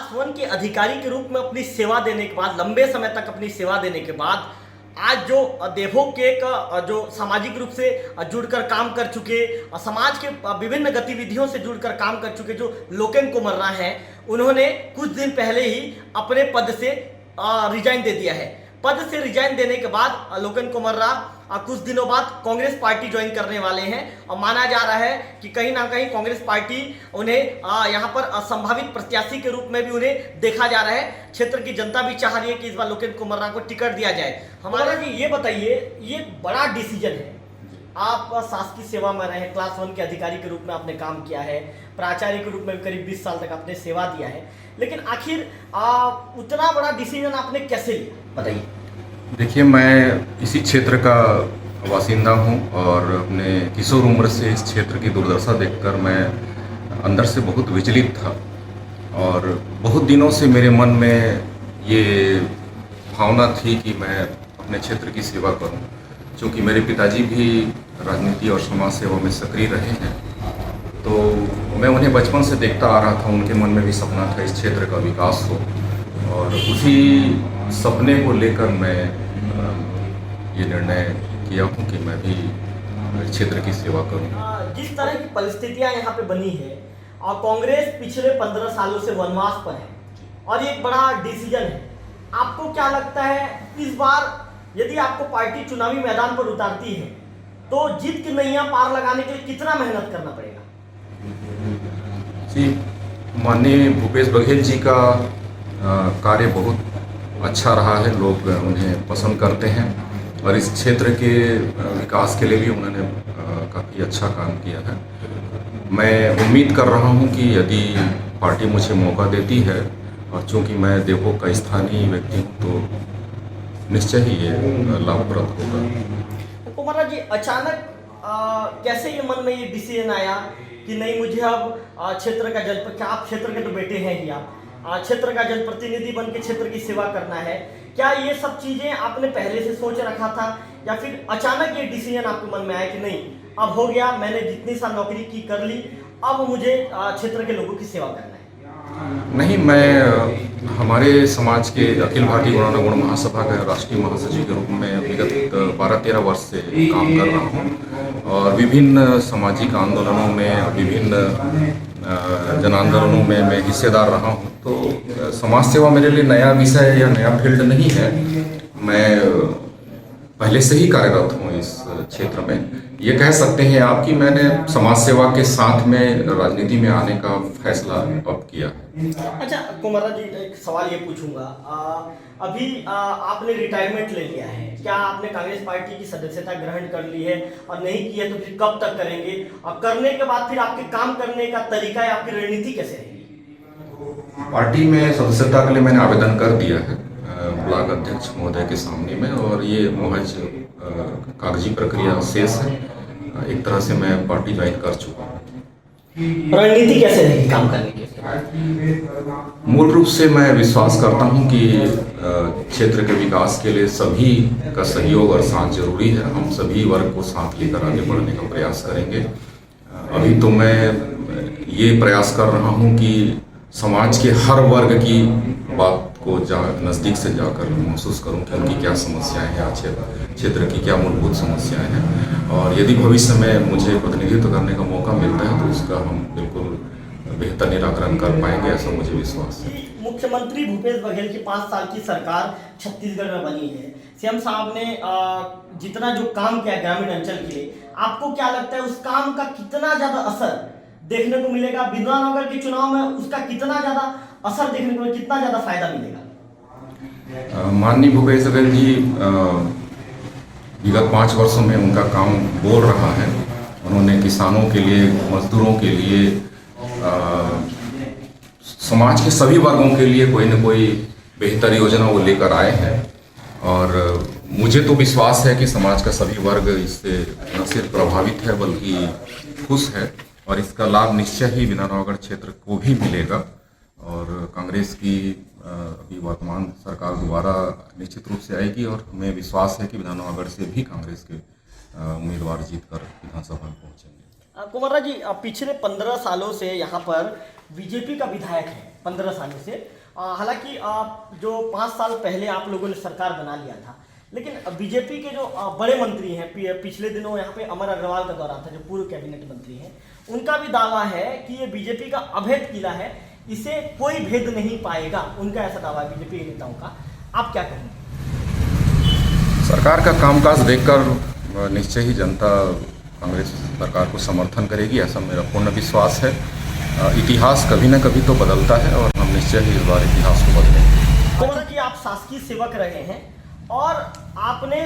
Class 1 के अधिकारी के रूप में अपनी सेवा देने के बाद, लंबे समय तक अपनी सेवा देने के बाद, आज जो देवो के जो सामाजिक रूप से जुड़कर काम कर चुके, समाज के विभिन्न गतिविधियों से जुड़कर काम कर चुके जो लोकेन कुमर्रा हैं, उन्होंने कुछ दिन पहले ही अपने पद से रिजाइन दे दिया है। पद से रिजाइन देने के बाद लोकेन कुमर्रा कुछ दिनों बाद कांग्रेस पार्टी ज्वाइन करने वाले हैं और माना जा रहा है कि कहीं ना कहीं कांग्रेस पार्टी उन्हें यहां पर संभावित प्रत्याशी के रूप में भी उन्हें देखा जा रहा है। क्षेत्र की जनता भी चाह रही है कि इस बार लोकेन कुमर्रा को टिकट दिया जाए। हमारा जी ये बताइए, ये बड़ा डिसीजन है, आप शासकीय सेवा में रहे, क्लास 1 के अधिकारी के रूप में आपने काम किया है, प्राचार्य के रूप में भी करीब 20 साल तक आपने सेवा दिया है, लेकिन आखिर उतना बड़ा डिसीजन आपने कैसे लिया, बताइए। देखिए, मैं इसी क्षेत्र का बासिंदा हूं और अपने किशोर उम्र से इस क्षेत्र की दुर्दशा देखकर मैं अंदर से बहुत विचलित था और बहुत दिनों से मेरे मन में ये भावना थी कि मैं अपने क्षेत्र की सेवा करूं, क्योंकि मेरे पिताजी भी राजनीति और समाज सेवा में सक्रिय रहे हैं। तो मैं उन्हें बचपन से देखता आ रहा था, उनके मन में भी सपना था इस क्षेत्र का विकास हो, और उसी सपने को लेकर मैं ये निर्णय किया हूँ कि मैं भी क्षेत्र की सेवा करूँ। जिस तरह की परिस्थितियाँ यहाँ पे बनी है और कांग्रेस पिछले 15 सालों से वनवास पर है और ये एक बड़ा डिसीजन है, आपको क्या लगता है इस बार यदि आपको पार्टी चुनावी मैदान पर उतारती है तो जीत की नैया पार लगाने के लिए कितना मेहनत करना पड़ेगा? जी, माननीय भूपेश बघेल जी का कार्य बहुत अच्छा रहा है, लोग उन्हें पसंद करते हैं और इस क्षेत्र के विकास के लिए भी उन्होंने काफ़ी अच्छा काम किया है। मैं उम्मीद कर रहा हूं कि यदि पार्टी मुझे मौका देती है, और चूंकि मैं देवो का स्थानीय व्यक्ति हूं, तो निश्चय ही ये लाभप्रद होगा। कुमारा जी, अचानक कैसे ये मन में ये डिसीजन आया कि नहीं, मुझे अब क्षेत्र का आप क्षेत्र के तो बेटे हैं ही, आप क्षेत्र का जनप्रतिनिधि बन के क्षेत्र की सेवा करना है, क्या ये सब चीजें आपने पहले से सोच रखा था या फिर अचानक ये डिसीजन आपके मन में आया कि नहीं, अब हो गया, मैंने जितनी साल नौकरी की कर ली, अब मुझे क्षेत्र के लोगों की सेवा करना है? नहीं, मैं हमारे समाज के अखिल भारतीय गुणानुगुण महासभा के राष्ट्रीय महासचिव के रूप में विगत 12-13 वर्ष से काम कर रहा हूँ और विभिन्न सामाजिक आंदोलनों में, विभिन्न जन आंदोलनों में मैं हिस्सेदार रहा हूँ। तो समाज सेवा मेरे लिए नया विषय या नया फील्ड नहीं है, मैं पहले से ही कार्यरत हूँ इस क्षेत्र में। ये कह सकते हैं आप कि मैंने समाज सेवा के साथ में राजनीति में आने का फैसला अब किया। अच्छा कुमारा जी, एक सवाल ये पूछूंगा, अभी आपने रिटायरमेंट ले लिया है, क्या आपने कांग्रेस पार्टी की सदस्यता ग्रहण कर ली है, और नहीं की है तो फिर कब तक करेंगे, और करने के बाद फिर आपके काम करने का तरीका या आपकी रणनीति कैसे रहेगी? पार्टी में सदस्यता के लिए मैंने आवेदन कर दिया है ब्लॉक अध्यक्ष महोदय के सामने में, और ये महज कागजी प्रक्रिया शेष है। एक तरह से मैं पार्टी ज्वाइन कर चुका हूँ। रणनीति कैसे रहेगी काम करने की? मूल रूप से मैं विश्वास करता हूं कि क्षेत्र के विकास के लिए सभी का सहयोग और साथ जरूरी है। हम सभी वर्ग को साथ लेकर आगे बढ़ने का प्रयास करेंगे। अभी तो मैं ये प्रयास कर रहा हूं कि समाज के हर वर्ग की बात को नज़दीक से जाकर महसूस करूं कि उनकी क्या समस्याएं हैं, क्षेत्र की क्या मूलभूत समस्याएं हैं, और यदि भविष्य में मुझे प्रतिनिधित्व करने का मौका मिलता है तो उसका हम बिल्कुल बेहतर निराकरण कर पाएंगे, ऐसा मुझे विश्वास है। मुख्यमंत्री भूपेश बघेल की 5 साल की सरकार छत्तीसगढ़ में बनी है, सीएम साहब ने जितना जो काम किया ग्रामीण अंचल के लिए, आपको क्या लगता है उस काम का कितना ज्यादा असर देखने को मिलेगा? विधाननगर के चुनाव में उसका कितना ज्यादा असर देखने को, कितना ज्यादा फायदा मिलेगा? माननीय भूपेश बघेल जी विगत 5 वर्षों में उनका काम बोल रहा है। उन्होंने किसानों के लिए, मजदूरों के लिए, समाज के सभी वर्गों के लिए कोई न कोई बेहतर योजना वो लेकर आए हैं, और मुझे तो विश्वास है कि समाज का सभी वर्ग इससे न सिर्फ प्रभावित है बल्कि खुश है, और इसका लाभ निश्चय ही विधाननगर क्षेत्र को भी मिलेगा। और कांग्रेस की अभी वर्तमान सरकार दोबारा निश्चित रूप से आएगी, और हमें विश्वास है कि विधाननगर से भी कांग्रेस के उम्मीदवार जीतकर विधानसभा में पहुंचेंगे। कुमारा जी, पिछले 15 सालों से यहाँ पर बीजेपी का विधायक है, 15 सालों से। हालांकि जो 5 साल पहले आप लोगों ने सरकार बना लिया था, लेकिन बीजेपी के जो बड़े मंत्री हैं, पिछले दिनों यहाँ पे अमर अग्रवाल का दौरा था, जो पूर्व कैबिनेट मंत्री हैं, उनका भी दावा है कि ये बीजेपी का अभेद किला है, इसे कोई भेद नहीं पाएगा। उनका ऐसा दावा है बीजेपी के नेताओं का। आप क्या कहेंगे? सरकार का कामकाज देखकर निश्चय ही जनता कांग्रेस सरकार को समर्थन करेगी, ऐसा मेरा पूर्ण विश्वास है। इतिहास कभी न कभी तो बदलता है और हम निश्चय ही इस बार इतिहास को बदलेंगे। कुमार जी, आप शासकीय सेवक रहे हैं और आपने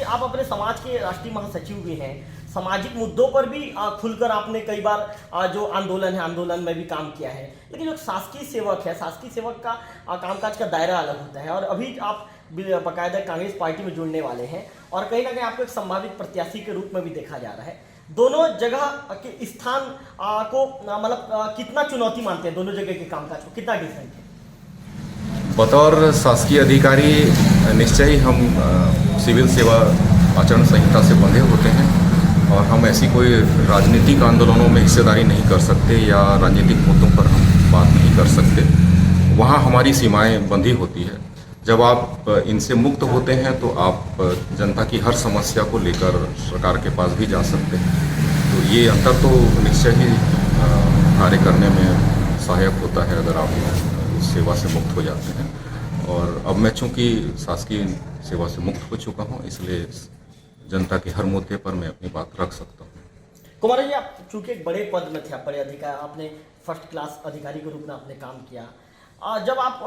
आप अपने समाज के राष्ट्रीय महासचिव भी हैं। सामाजिक मुद्दों पर भी खुलकर आपने कई बार जो आंदोलन में भी काम किया है। लेकिन जो शासकीय सेवक है, शासकीय सेवक का कामकाज का दायरा अलग होता है और अभी आप बाकायदा कांग्रेस पार्टी में जुड़ने वाले हैं और कहीं ना कहीं आपको एक संभावित प्रत्याशी के रूप में भी देखा जा रहा है। दोनों जगह के स्थान को मतलब कितना चुनौती मानते हैं? दोनों जगह के कामकाज को कितना डिफरेंट है? बतौर शासकीय अधिकारी निश्चय ही हम सिविल सेवा आचरण संहिता से बंधे होते हैं और हम ऐसी कोई राजनीतिक आंदोलनों में हिस्सेदारी नहीं कर सकते या राजनीतिक मुद्दों पर हम बात नहीं कर सकते। वहाँ हमारी सीमाएं बंधी होती है। जब आप इनसे मुक्त होते हैं तो आप जनता की हर समस्या को लेकर सरकार के पास भी जा सकते हैं। तो ये अंतर तो निश्चय ही कार्य करने में सहायक होता है अगर आप उस सेवा से मुक्त हो जाते हैं। और अब मैं चूँकि शासकीय सेवा से मुक्त हो चुका हूँ, इसलिए जनता के हर मुद्दे पर मैं अपनी बात रख सकता हूँ। कुमार जी, आप चूँकि एक बड़े पद में थे, आप बड़े अधिकारी, आपने फर्स्ट क्लास अधिकारी के रूप में आपने काम किया। जब आप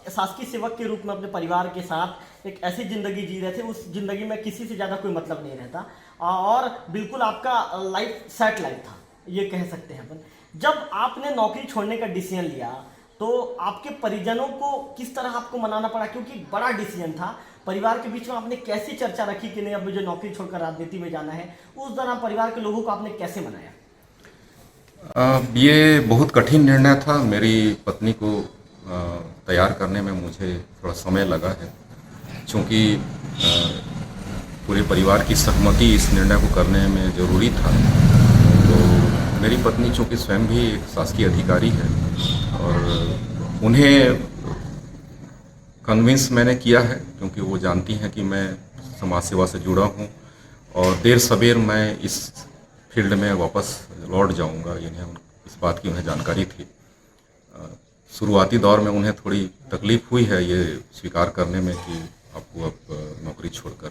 शासकीय सेवक के रूप में अपने परिवार के साथ एक ऐसी ज़िंदगी जी रहे थे, उस ज़िंदगी में किसी से ज़्यादा कोई मतलब नहीं रहता और बिल्कुल आपका लाइफ सेट लाइफ था, ये कह सकते हैं अपन। जब आपने नौकरी छोड़ने का डिसीजन लिया तो आपके परिजनों को किस तरह आपको मनाना पड़ा? क्योंकि बड़ा डिसीजन था। परिवार के बीच में आपने कैसी चर्चा रखी कि नहीं अब मुझे नौकरी छोड़कर राजनीति में जाना है? उस दौरान परिवार के लोगों को आपने कैसे मनाया? ये बहुत कठिन निर्णय था। मेरी पत्नी को तैयार करने में मुझे थोड़ा समय लगा है, क्योंकि पूरे परिवार की सहमति इस निर्णय को करने में ज़रूरी था। तो मेरी पत्नी चूँकि स्वयं भी एक शासकीय अधिकारी है और उन्हें कन्विंस मैंने किया है, क्योंकि वो जानती हैं कि मैं समाज सेवा से जुड़ा हूँ और देर सवेर मैं इस फील्ड में वापस लौट जाऊँगा। इन्हें इस बात की उन्हें जानकारी थी। शुरुआती दौर में उन्हें थोड़ी तकलीफ हुई है ये स्वीकार करने में कि आपको अब नौकरी छोड़कर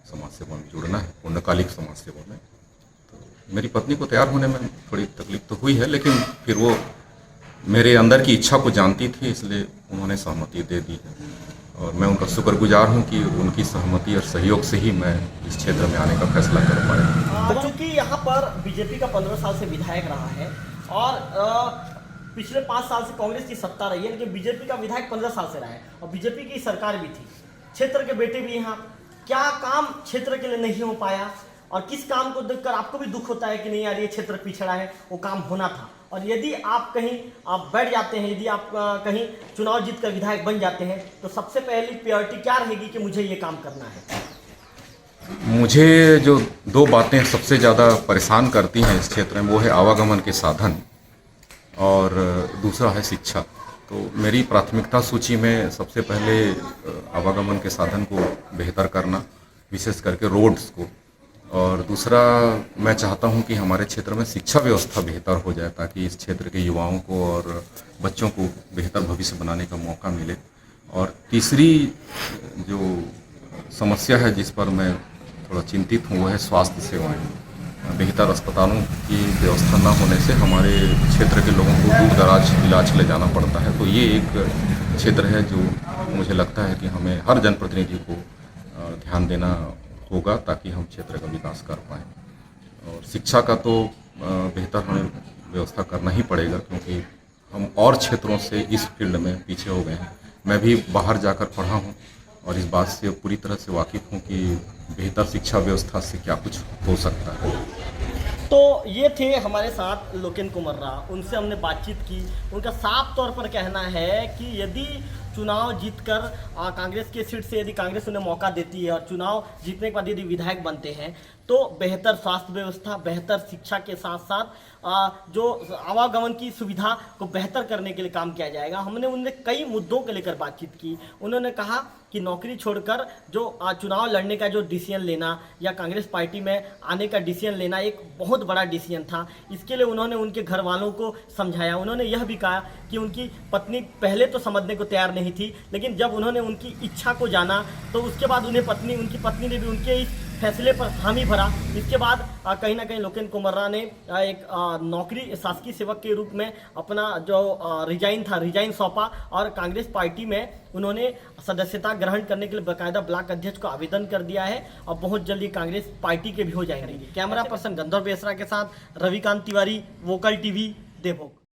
समाज सेवा में जुड़ना है, पूर्णकालिक समाज सेवा में। तो मेरी पत्नी को तैयार होने में थोड़ी तकलीफ तो हुई है, लेकिन फिर वो मेरे अंदर की इच्छा को जानती थी, इसलिए उन्होंने सहमति दे दी है और मैं उनका शुक्रगुजार हूं कि उनकी सहमति और सहयोग से ही मैं इस क्षेत्र में आने का फैसला कर पाया। चूँकि यहाँ पर बीजेपी का 15 साल से विधायक रहा है और पिछले 5 साल से कांग्रेस की सत्ता रही है, लेकिन बीजेपी का विधायक 15 साल से रहा है और बीजेपी की सरकार भी थी, क्षेत्र के बेटे भी यहाँ। क्या काम क्षेत्र के लिए नहीं हो पाया और किस काम को देखकर आपको भी दुख होता है कि नहीं यार ये क्षेत्र पिछड़ा है, वो काम होना था? और यदि आप कहीं बैठ जाते हैं, यदि आप कहीं चुनाव जीत कर विधायक बन जाते हैं, तो सबसे पहली प्रायोरिटी क्या रहेगी कि मुझे ये काम करना है? मुझे जो 2 बातें सबसे ज़्यादा परेशान करती हैं इस क्षेत्र में, वो है आवागमन के साधन और दूसरा है शिक्षा। तो मेरी प्राथमिकता सूची में सबसे पहले आवागमन के साधन को बेहतर करना, विशेष करके रोड्स को, और दूसरा मैं चाहता हूं कि हमारे क्षेत्र में शिक्षा व्यवस्था बेहतर हो जाए ताकि इस क्षेत्र के युवाओं को और बच्चों को बेहतर भविष्य बनाने का मौका मिले। और तीसरी जो समस्या है जिस पर मैं थोड़ा चिंतित हूँ वो है स्वास्थ्य सेवाएं। बेहतर अस्पतालों की व्यवस्था न होने से हमारे क्षेत्र के लोगों को दूर दराज इलाज के लिए जाना पड़ता है। तो ये एक क्षेत्र है जो मुझे लगता है कि हमें हर जनप्रतिनिधि को ध्यान देना होगा ताकि हम क्षेत्र का विकास कर पाएँ। और शिक्षा का तो बेहतर हमें व्यवस्था करना ही पड़ेगा, क्योंकि हम और क्षेत्रों से इस फील्ड में पीछे हो गए हैं। मैं भी बाहर जाकर पढ़ा हूँ और इस बात से पूरी तरह से वाकिफ़ हूँ कि बेहतर शिक्षा व्यवस्था से क्या कुछ हो सकता है। तो ये थे हमारे साथ लोकेन कुमर्रा, उनसे हमने बातचीत की। उनका साफ तौर पर कहना है कि यदि चुनाव जीतकर कांग्रेस के सीट से यदि कांग्रेस उन्हें मौका देती है और चुनाव जीतने के बाद यदि विधायक बनते हैं तो बेहतर स्वास्थ्य व्यवस्था, बेहतर शिक्षा के साथ साथ जो आवागमन की सुविधा को बेहतर करने के लिए काम किया जाएगा। हमने उनसे कई मुद्दों को लेकर बातचीत की। उन्होंने कहा कि नौकरी छोड़कर जो चुनाव लड़ने का जो डिसीजन लेना या कांग्रेस पार्टी में आने का डिसीजन लेना एक बहुत बड़ा डिसीजन था। इसके लिए उन्होंने उनके घर वालों को समझाया। उन्होंने यह भी कहा कि उनकी पत्नी पहले तो समझने को तैयार नहीं थी, लेकिन जब उन्होंने उनकी इच्छा को जाना तो उसके बाद उनकी पत्नी ने भी उनके इस फैसले पर हामी भरा। इसके बाद कहीं ना कहीं लोकेन कुमर्रा ने एक नौकरी शासकीय सेवक के रूप में अपना जो रिजाइन सौंपा और कांग्रेस पार्टी में उन्होंने सदस्यता ग्रहण करने के लिए बाकायदा ब्लॉक अध्यक्ष को आवेदन कर दिया है और बहुत जल्दी कांग्रेस पार्टी के भी हो जाएंगे। कैमरा पर्सन गंधर्व बेसरा के साथ रविकांत तिवारी, वोकल टीवी, देवभोग।